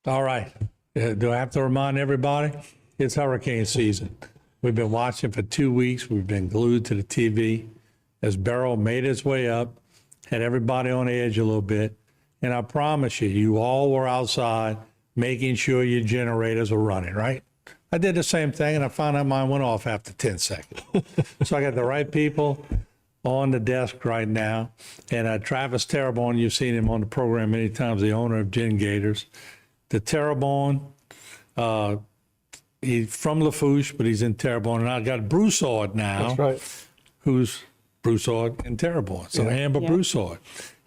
All right. Do I have to remind everybody? It's hurricane season. We've been watching for 2 weeks. We've been glued to the TV as Beryl made his way up, had everybody on edge a little bit. And I promise you, you all were outside making sure your generators were running, right? I did the same thing, and I found out mine went off after 10 seconds. So I got the right people on the desk right now. And Travis Terrebonne, you've seen him on the program many times, the owner of Gin Gators. The Terrebonne, he's from Lafourche, but he's in Terrebonne. And I got Broussard now, That's right. who's Broussard and Terrebonne. So Amber Broussard.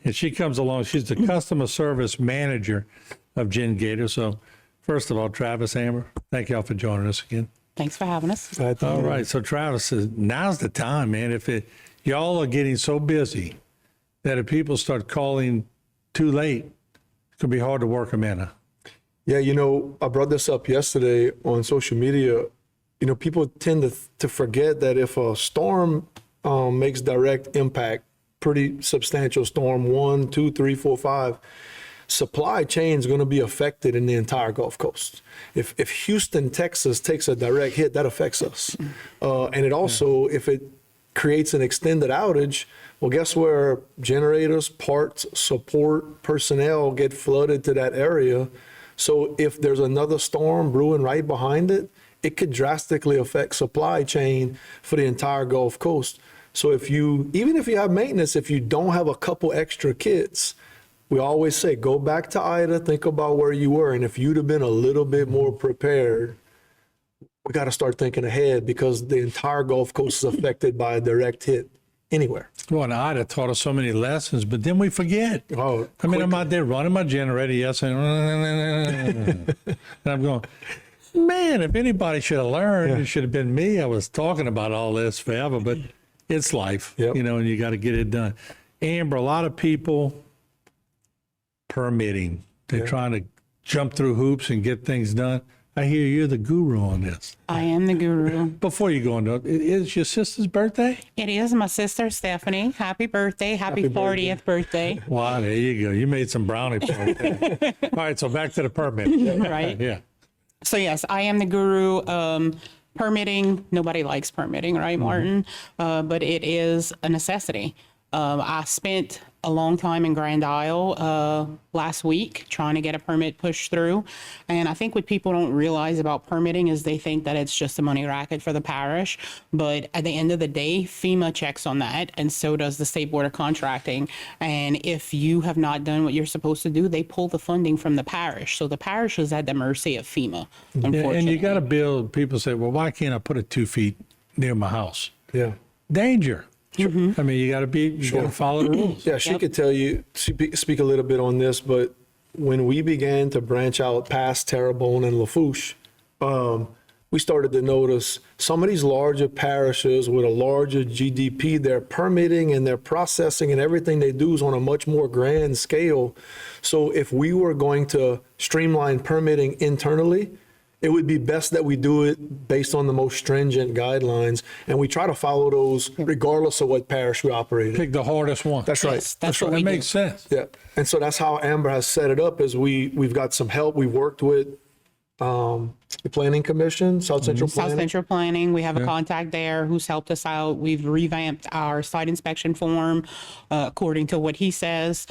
And she comes along. She's the customer service manager of Gin Gators. So first of all, Travis, Amber, thank y'all for joining us again. Thanks for having us. All right. So Travis says, now's the time, man. Y'all are getting so busy that if people start calling too late, it could be hard to work them in. Huh? Yeah, I brought this up yesterday on social media. People tend to forget that if a storm makes direct impact, pretty substantial storm, 1, 2, 3, 4, 5, supply chain is going to be affected in the entire Gulf Coast. If Houston, Texas takes a direct hit, that affects us. And it also, if it creates an extended outage, well, guess where generators, parts, support, personnel get flooded to that area. So if there's another storm brewing right behind it, it could drastically affect supply chain for the entire Gulf Coast. So even if you have maintenance, if you don't have a couple extra kits, we always say, go back to Ida, think about where you were. And if you'd have been a little bit more prepared, we got to start thinking ahead because the entire Gulf Coast is affected by a direct hit anywhere. Well, and Ida taught us so many lessons, but then we forget. Oh, I'm out there running my generator, yes, and I'm going, man, if anybody should have learned, it should have been me. I was talking about all this forever, but it's life, Yep. and you got to get it done. Amber, a lot of people permitting, they're trying to jump through hoops and get things done. I hear you're the guru on this. I am the guru. Before you go into it, is your sister's birthday? It is my sister, Stephanie. Happy birthday. Happy 40th birthday. Wow, there you go. You made some brownie points. All right, so back to the permit. Right? Yeah. So, yes, I am the guru. Permitting, nobody likes permitting, right, Martin? But it is a necessity. I spent a long time in Grand Isle last week trying to get a permit pushed through. And I think what people don't realize about permitting is they think that it's just a money racket for the parish. But at the end of the day, FEMA checks on that, and so does the State Board of Contracting. And if you have not done what you're supposed to do, they pull the funding from the parish. So the parish is at the mercy of FEMA, unfortunately. And you got to build, people say, well, why can't I put it 2 feet near my house? Yeah. Danger. I mean, you got to follow the rules. Yeah, she could tell you, speak a little bit on this, but when we began to branch out past Terrebonne and Lafourche, we started to notice some of these larger parishes with a larger GDP, their permitting and their processing and everything they do is on a much more grand scale. So if we were going to streamline permitting internally, it would be best that we do it based on the most stringent guidelines, and we try to follow those regardless of what parish we operate in. Pick the hardest one. That's right. Yes, that's what we That do. makes sense. Yeah, and so that's how Amber has set it up. Is we've got some help. We've worked with the Planning Commission, South Central South Planning. Central Planning, we have a contact there who's helped us out. We've revamped our site inspection form according to what he says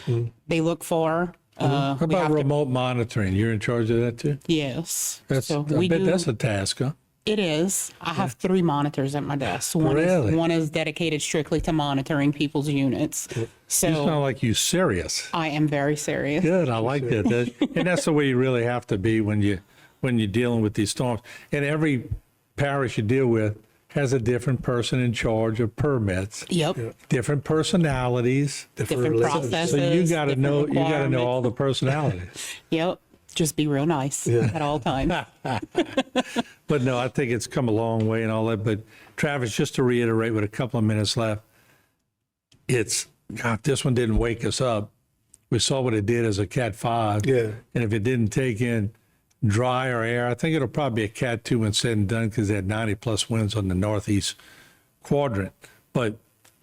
they look for. How We about have to- remote monitoring? You're in charge of that too? Yes. I bet that's a task, huh? It is. I have 3 monitors at my desk. Really? One is dedicated strictly to monitoring people's units. You So sound like you serious. I am very serious. Good, I like that. And that's the way you really have to be when you're dealing with these storms. And every parish you deal with has a different person in charge of permits, Yep. different personalities. Different relationships. processes. So you got to know different all the personalities. Yep. Just be real nice at all times. But no, I think it's come a long way and all that. But Travis, just to reiterate with a couple of minutes left, God, this one didn't wake us up. We saw what it did as a Cat 5. Yeah. And if it didn't take in drier air, I think it'll probably be a Cat 2 when said and done because they had 90 plus winds on the northeast quadrant. But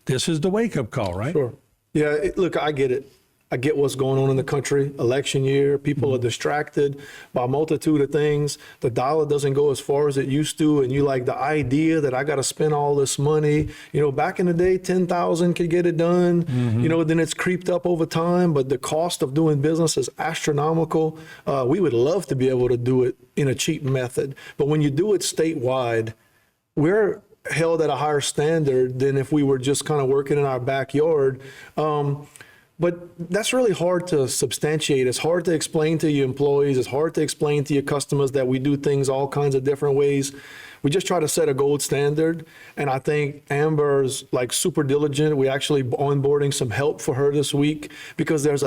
this is the wake up call, right? Sure. Yeah, look, I get it. I get what's going on in the country, election year, people are distracted by a multitude of things. The dollar doesn't go as far as it used to. And you like the idea that I got to spend all this money, back in the day, 10,000 could get it done, then it's creeped up over time, but the cost of doing business is astronomical. We would love to be able to do it in a cheap method. But when you do it statewide, we're held at a higher standard than if we were just kind of working in our backyard. But that's really hard to substantiate. It's hard to explain to your employees. It's hard to explain to your customers that we do things all kinds of different ways. We just try to set a gold standard. And I think Amber's like super diligent. We actually onboarding some help for her this week because there's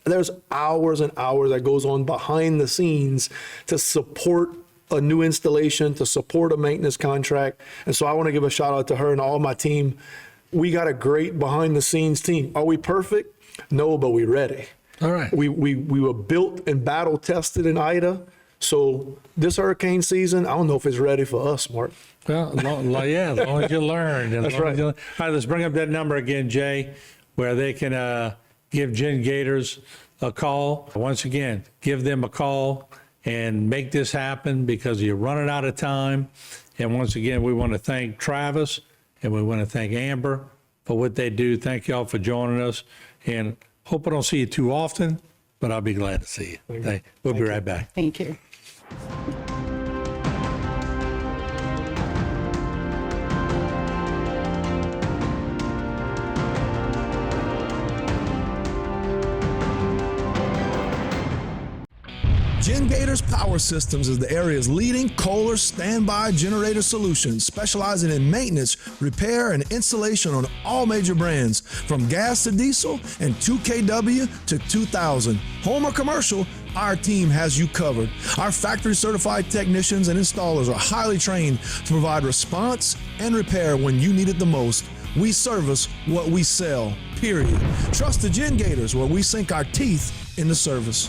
there's hours and hours that goes on behind the scenes to support a new installation, to support a maintenance contract. And so I want to give a shout out to her and all my team. We got a great behind the scenes team. Are we perfect? No, but we're ready. All right. We were built and battle tested in Ida. So this hurricane season, I don't know if it's ready for us, Mark. Well, as long as you learn. That's right. All right, let's bring up that number again, Jay, where they can give Jen Gators a call. Once again, give them a call and make this happen because you're running out of time. And once again, we want to thank Travis and we want to thank Amber for what they do. Thank y'all for joining us. And hope I don't see you too often, but I'll be glad to see you. We'll be right back. Thank you. Jen Gators Power Systems is the area's leading Kohler standby generator solution, specializing in maintenance, repair, and installation on all major brands, from gas to diesel and 2 kW to 2000. Home or commercial, our team has you covered. Our factory-certified technicians and installers are highly trained to provide response and repair when you need it the most. We service what we sell, period. Trust the Jen Gators, where we sink our teeth into service.